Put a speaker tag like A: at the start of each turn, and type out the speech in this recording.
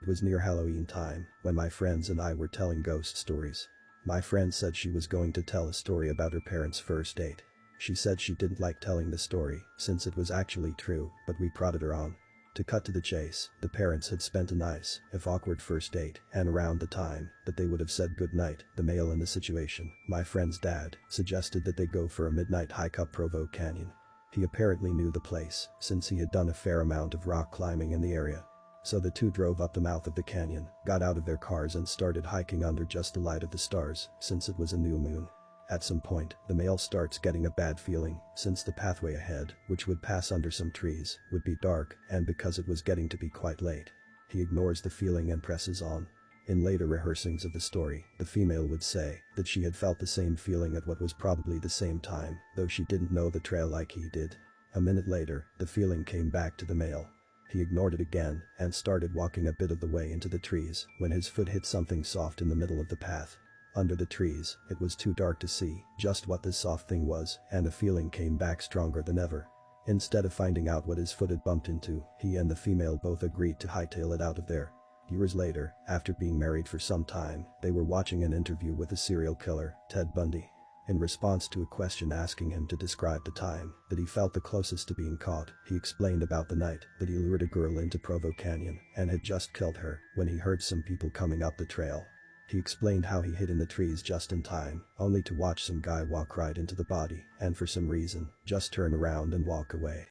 A: It was near Halloween time when my friends and I were telling ghost stories. My friend said she was going to tell a story about her parents' first date. She said she didn't like telling the story since it was actually true, but we prodded her on. To cut to the chase, the parents had spent a nice, if awkward first date, and around the time that they would have said goodnight, the male in the situation, my friend's dad, suggested that they go for a midnight hike up Provo Canyon. He apparently knew the place since he had done a fair amount of rock climbing in the area. So the two drove up the mouth of the canyon, got out of their cars and started hiking under just the light of the stars since it was a new moon. At some point, the male starts getting a bad feeling since the pathway ahead, which would pass under some trees, would be dark, and because it was getting to be quite late. He ignores the feeling and presses on. In later rehearsings of the story, the female would say that she had felt the same feeling at what was probably the same time, though she didn't know the trail like he did. A minute later, the feeling came back to the male. He ignored it again and started walking a bit of the way into the trees when his foot hit something soft in the middle of the path. Under the trees, it was too dark to see just what this soft thing was, and the feeling came back stronger than ever. Instead of finding out what his foot had bumped into, he and the female both agreed to hightail it out of there. Years later, after being married for some time, they were watching an interview with a serial killer, Ted Bundy. In response to a question asking him to describe the time that he felt the closest to being caught, he explained about the night that he lured a girl into Provo Canyon and had just killed her when he heard some people coming up the trail. He explained how he hid in the trees just in time, only to watch some guy walk right into the body and for some reason, just turn around and walk away.